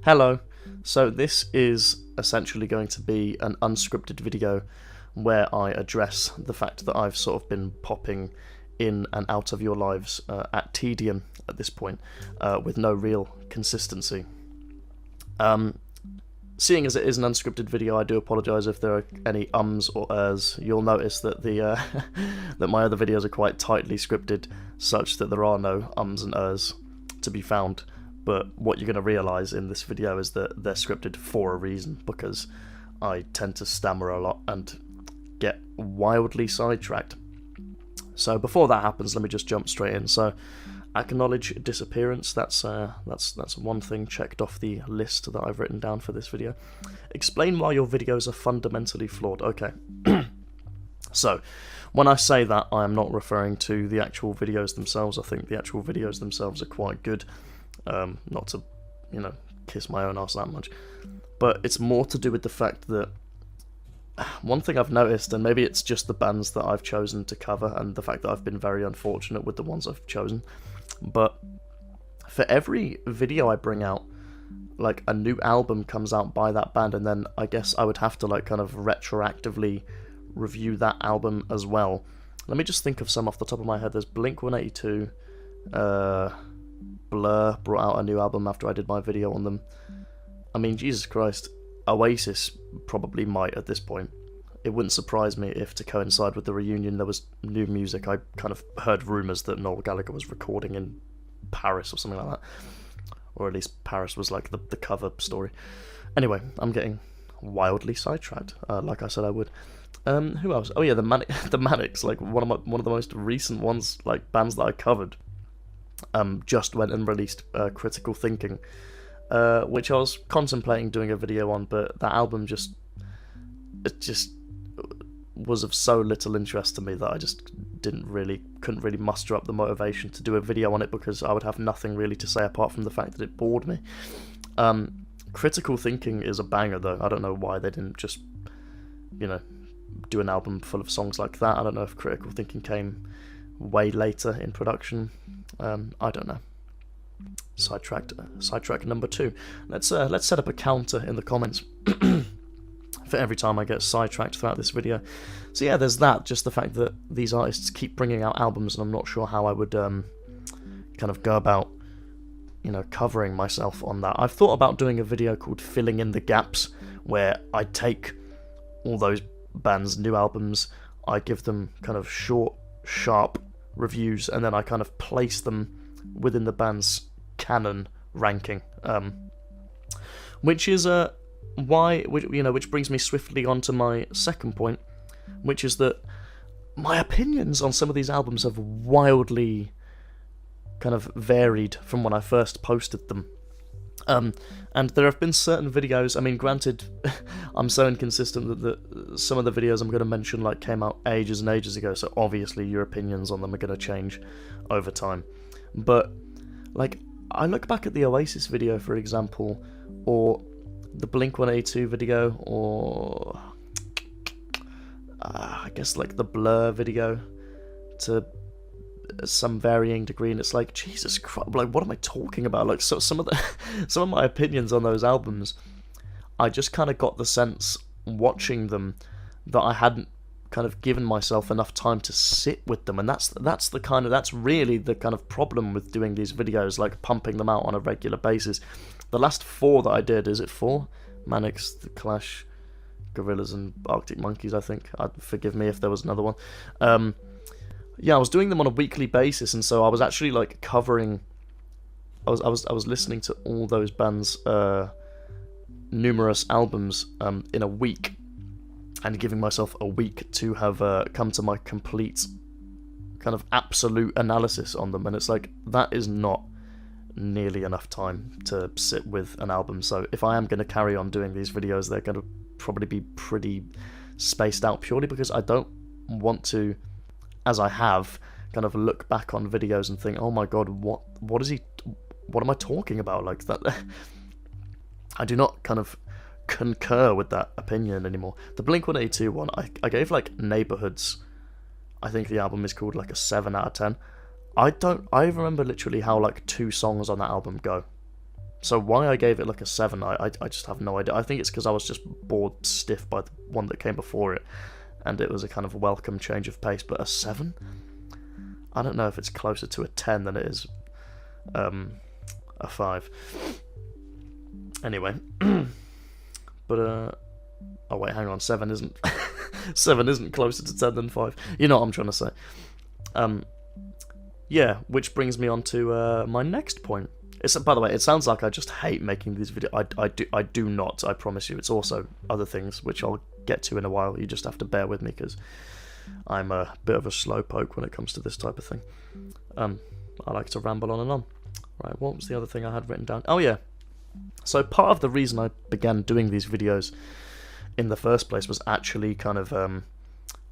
Hello. So this is essentially going to be an unscripted video where I address the fact that I've sort of been popping in and out of your lives at tedium at this point, with no real consistency. Seeing as it is an unscripted video, I do apologise if there are any ums or ers. You'll notice that the that my other videos are quite tightly scripted, such that there are no ums and ers to be found. But what you're going to realise in this video is that they're scripted for a reason, because I tend to stammer a lot and get wildly sidetracked. So before that happens, let me just jump straight in. So acknowledge disappearance, that's one thing checked off the list that I've written down for this video. Explain why your videos are fundamentally flawed. Okay. So, when I say that, I am not referring to the actual videos themselves. I think the actual videos themselves are quite good. Not to, kiss my own ass that much. But it's more to do with the fact that one thing I've noticed, and maybe it's just the bands that I've chosen to cover and the fact that I've been very unfortunate with the ones I've chosen, but for every video I bring out, like a new album comes out by that band, and then I guess I would have to like kind of retroactively review that album as well. Let me just think of some off the top of my head. There's Blink-182, Blur brought out a new album after I did my video on them. I mean, Jesus Christ, Oasis probably might at this point. It wouldn't surprise me if, to coincide with the reunion, there was new music. I kind of heard rumours that Noel Gallagher was recording in Paris or something like that. Or at least Paris was like the cover story. Anyway, I'm getting wildly sidetracked, like I said I would. Who else? Oh yeah, the Manics, like one of the most recent ones, like bands that I covered. Just went and released Critical Thinking, which I was contemplating doing a video on, but that album just was of so little interest to me that I just couldn't really muster up the motivation to do a video on it, because I would have nothing really to say apart from the fact that it bored me. Critical Thinking is a banger though. I don't know why they didn't just, do an album full of songs like that. I don't know if Critical Thinking came way later in production. I don't know. Sidetrack number 2. Let's set up a counter in the comments for every time I get sidetracked throughout this video. So yeah, there's that. Just the fact that these artists keep bringing out albums, and I'm not sure how I would kind of go about, covering myself on that. I've thought about doing a video called Filling in the Gaps, where I take all those bands' new albums, I give them kind of short, sharp reviews, and then I kind of place them within the band's canon ranking, which is which brings me swiftly on to my second point, which is that my opinions on some of these albums have wildly kind of varied from when I first posted them. And there have been certain videos, I mean, granted, I'm so inconsistent that some of the videos I'm going to mention came out ages and ages ago, so obviously your opinions on them are going to change over time. But, I look back at the Oasis video, for example, or the Blink-182 video, or I guess the Blur video, to some varying degree, and it's like, Jesus Christ, what am I talking about? So some of my opinions on those albums, I just kind of got the sense watching them that I hadn't kind of given myself enough time to sit with them, and that's really the kind of problem with doing these videos, pumping them out on a regular basis. The last 4 that I did, is it 4? Manics, The Clash, Gorillaz, and Arctic Monkeys, I think. Forgive me if there was another one. Yeah, I was doing them on a weekly basis, and so I was actually covering. I was listening to all those bands' numerous albums in a week, and giving myself a week to have come to my complete kind of absolute analysis on them, and it's that is not nearly enough time to sit with an album. So if I am going to carry on doing these videos, they're going to probably be pretty spaced out, purely because I don't want to, as I have, kind of look back on videos and think, oh my god, what am I talking about? That I do not kind of concur with that opinion anymore. The Blink-182 one, I gave Neighborhoods, I think the album is called, a 7 out of 10. I remember literally how 2 songs on that album go. So why I gave it like a 7, I just have no idea. I think it's because I was just bored stiff by the one that came before it, and it was a kind of welcome change of pace. But a 7? I don't know if it's closer to a 10 than it is a 5. Anyway, but oh wait, hang on, 7 isn't 7 isn't closer to 10 than 5. You know what I'm trying to say. Yeah, which brings me on to my next point. By the way, it sounds like I just hate making these videos. I do not, I promise you. It's also other things, which I'll get to in a while. You just have to bear with me, because I'm a bit of a slowpoke when it comes to this type of thing. I like to ramble on and on. Right, what was the other thing I had written down? Oh yeah, so part of the reason I began doing these videos in the first place was actually kind of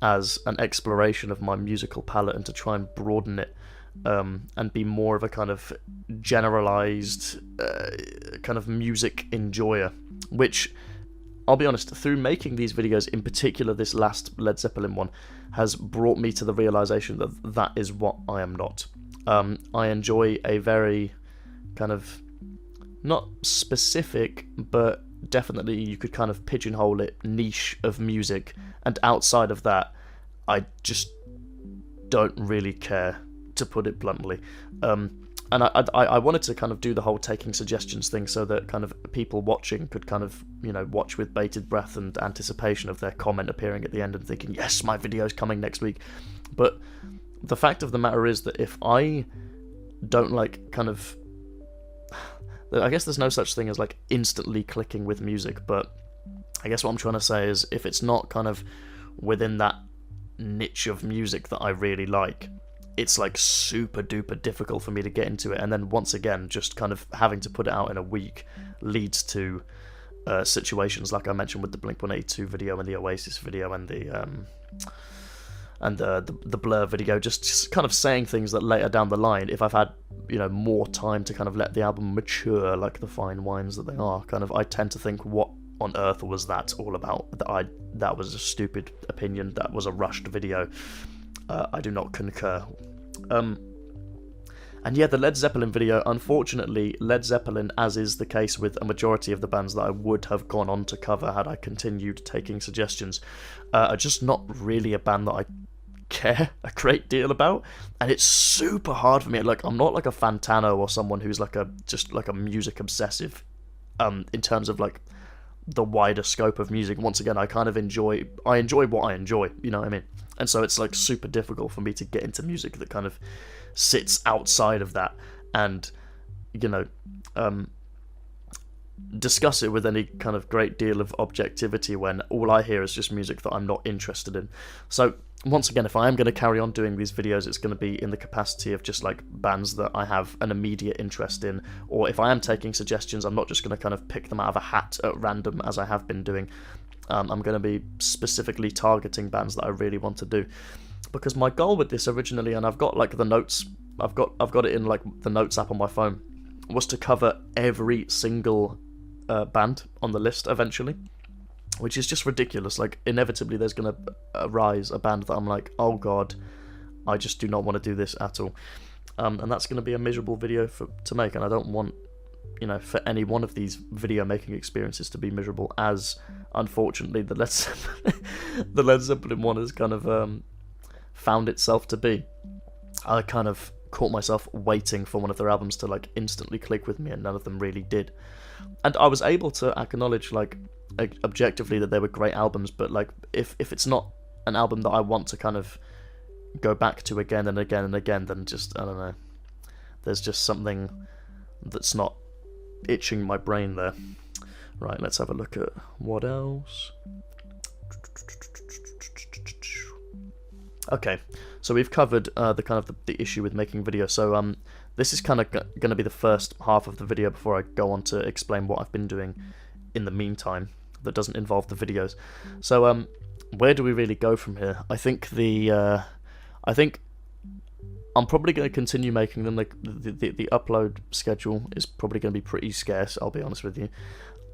as an exploration of my musical palette, and to try and broaden it, and be more of a kind of generalized kind of music enjoyer, which, I'll be honest, through making these videos, in particular this last Led Zeppelin one, has brought me to the realization that that is what I am not. I enjoy a very kind of, not specific, but definitely you could kind of pigeonhole it, niche of music, and outside of that, I just don't really care, to put it bluntly. And I wanted to kind of do the whole taking suggestions thing, so that kind of people watching could kind of, you know, watch with bated breath and anticipation of their comment appearing at the end and thinking, yes, my video's coming next week. But the fact of the matter is that if I don't like kind of, I guess there's no such thing as like instantly clicking with music, but I guess what I'm trying to say is, if it's not kind of within that niche of music that I really like, it's like super duper difficult for me to get into it. And then once again, just kind of having to put it out in a week leads to situations like I mentioned with the Blink-182 video and the Oasis video and the Blur video, just kind of saying things that later down the line, if I've had, you know, more time to kind of let the album mature like the fine wines that they are, kind of, I tend to think, what on earth was that all about? That was a stupid opinion, that was a rushed video. I do not concur. And yeah, the Led Zeppelin video, unfortunately, Led Zeppelin, as is the case with a majority of the bands that I would have gone on to cover had I continued taking suggestions, are just not really a band that I care a great deal about, and it's super hard for me. Like, I'm not like a Fantano or someone who's like just like a music obsessive, in terms of like the wider scope of music. Once again, I kind of enjoy what I enjoy, you know what I mean? And so it's like super difficult for me to get into music that kind of sits outside of that and, you know, discuss it with any kind of great deal of objectivity when all I hear is just music that I'm not interested in. So once again, if I am going to carry on doing these videos, it's going to be in the capacity of just like bands that I have an immediate interest in, or if I am taking suggestions, I'm not just going to kind of pick them out of a hat at random as I have been doing. I'm going to be specifically targeting bands that I really want to do, because my goal with this originally, and I've got like the notes, I've got it in like the notes app on my phone, was to cover every single band on the list eventually, which is just ridiculous. Like, inevitably there's going to arise a band that I'm like, oh god, I just do not want to do this at all, and that's going to be a miserable video to make, and I don't want, you know, for any one of these video making experiences to be miserable, as unfortunately the Led Zeppelin one has kind of found itself to be. I kind of caught myself waiting for one of their albums to like instantly click with me, and none of them really did. And I was able to acknowledge, like, objectively that they were great albums, but like if it's not an album that I want to kind of go back to again and again and again, then just, I don't know, there's just something that's not itching my brain there. Right, let's have a look at what else. Okay, so we've covered the kind of the issue with making videos. So this is kind of going to be the first half of the video before I go on to explain what I've been doing in the meantime that doesn't involve the videos. So where do we really go from here? I think I think I'm probably going to continue making them. Like the upload schedule is probably going to be pretty scarce, I'll be honest with you.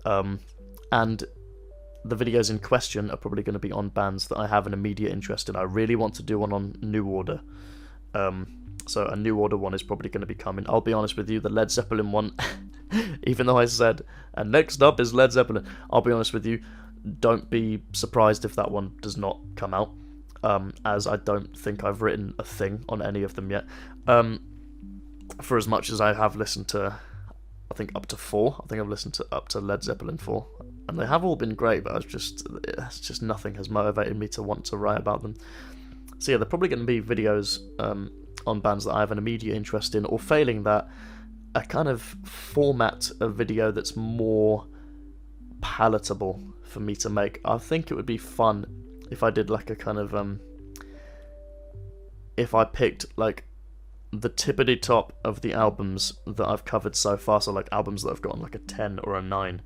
And the videos in question are probably going to be on bands that I have an immediate interest in. I really want to do one on New Order. So a New Order one is probably going to be coming. I'll be honest with you, the Led Zeppelin one, Even though I said, and next up is Led Zeppelin. I'll be honest with you, don't be surprised if that one does not come out, as I don't think I've written a thing on any of them yet. For as much as I have listened to, I think up to 4. I think I've listened to up to Led Zeppelin 4, and they have all been great, but it's just nothing has motivated me to want to write about them. So yeah, they're probably going to be videos on bands that I have an immediate interest in, or failing that, a kind of format of video that's more palatable for me to make. I think it would be fun if I did like a kind of if I picked like the tippity top of the albums that I've covered so far, so like albums that have gotten like a 10 or a 9,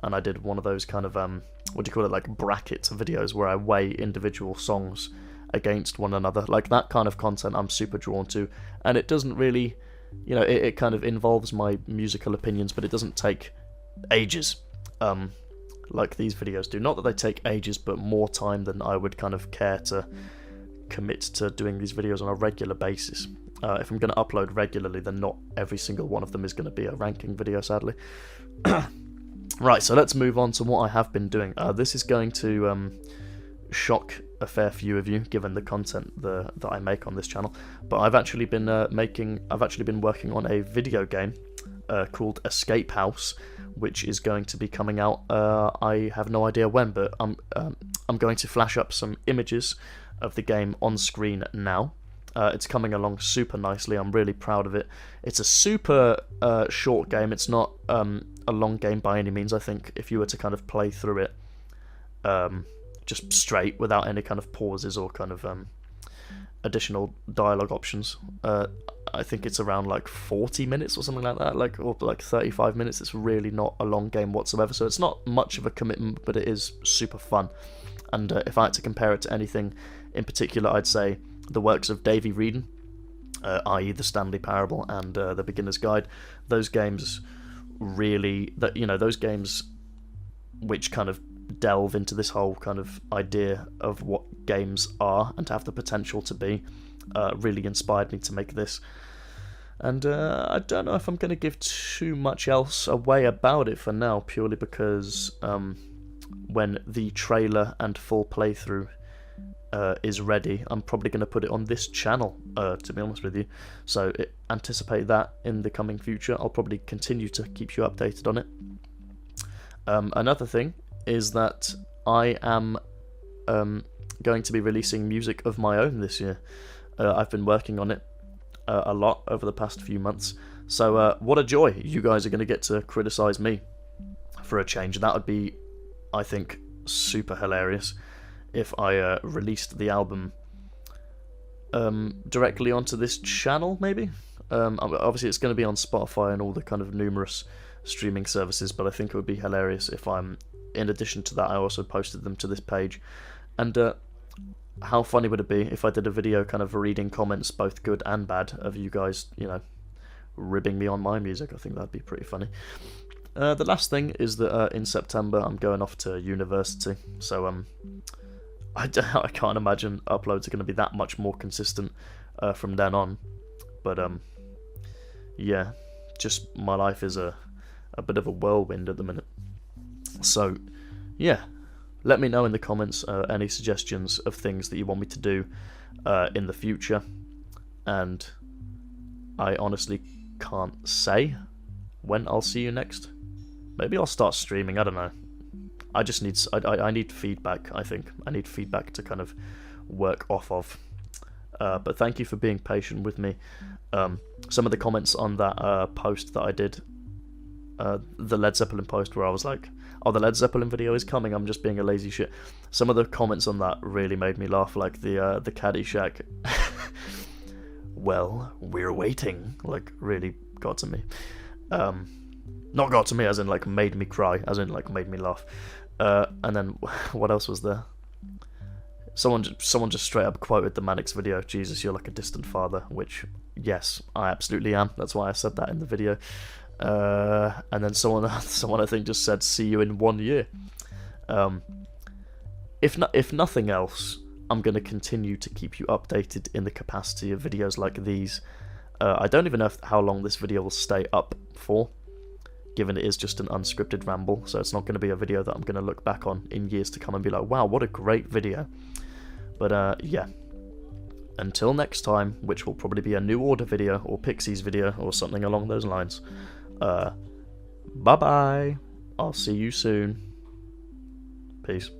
and I did one of those kind of what do you call it, like bracket videos where I weigh individual songs against one another. Like that kind of content I'm super drawn to, and it doesn't really, you know, it kind of involves my musical opinions, but it doesn't take ages like these videos do. Not that they take ages, but more time than I would kind of care to commit to doing these videos on a regular basis. If I'm going to upload regularly, then not every single one of them is going to be a ranking video, sadly. Right, so let's move on to what I have been doing. This is going to shock a fair few of you, given the content that I make on this channel. But I've actually been working on a video game called Escape House, which is going to be coming out. I have no idea when, but I'm going to flash up some images of the game on screen now. It's coming along super nicely. I'm really proud of it. It's a super short game. It's not a long game by any means. I think if you were to kind of play through it just straight without any kind of pauses or kind of additional dialogue options, I think it's around like 40 minutes or something like that, or like 35 minutes. It's really not a long game whatsoever, so it's not much of a commitment, but it is super fun. And if I had to compare it to anything in particular, I'd say the works of Davey Wreden, i.e. the Stanley Parable and the Beginner's Guide. Those games really, those games which kind of delve into this whole kind of idea of what games are and have the potential to be, really inspired me to make this. And I don't know if I'm going to give too much else away about it for now, purely because when the trailer and full playthrough is ready, I'm probably going to put it on this channel, to be honest with you. So anticipate that in the coming future. I'll probably continue to keep you updated on it. Another thing is that I am going to be releasing music of my own this year. I've been working on it a lot over the past few months. So what a joy. You guys are going to get to criticize me for a change. That would be, I think, super hilarious if I released the album directly onto this channel, maybe. Obviously it's going to be on Spotify and all the kind of numerous streaming services, but I think it would be hilarious if in addition to that, I also posted them to this page. And how funny would it be if I did a video kind of reading comments, both good and bad, of you guys, ribbing me on my music? I think that'd be pretty funny. The last thing is that in September I'm going off to university, so I can't imagine uploads are going to be that much more consistent from then on. But yeah, just my life is a bit of a whirlwind at the minute. So yeah, let me know in the comments any suggestions of things that you want me to do in the future. And I honestly can't say when I'll see you next. Maybe I'll start streaming, I don't know. I just need I need feedback, I think. I need feedback to kind of work off of. But thank you for being patient with me. Some of the comments on that post that I did, the Led Zeppelin post where I was like, oh, the Led Zeppelin video is coming, I'm just being a lazy shit. Some of the comments on that really made me laugh, like the Caddyshack, well, we're waiting, like really got to me. Not got to me as in like made me cry, as in like made me laugh. And then what else was there? Someone just straight up quoted the Mannix video, Jesus, you're like a distant father, which, yes, I absolutely am. That's why I said that in the video. And then someone I think just said, see you in 1 year. If nothing else, I'm going to continue to keep you updated in the capacity of videos like these. I don't even know how long this video will stay up for, given it is just an unscripted ramble, so it's not going to be a video that I'm going to look back on in years to come and be like, wow, what a great video. But yeah, until next time, which will probably be a New Order video or Pixies video or something along those lines, bye bye, I'll see you soon, peace.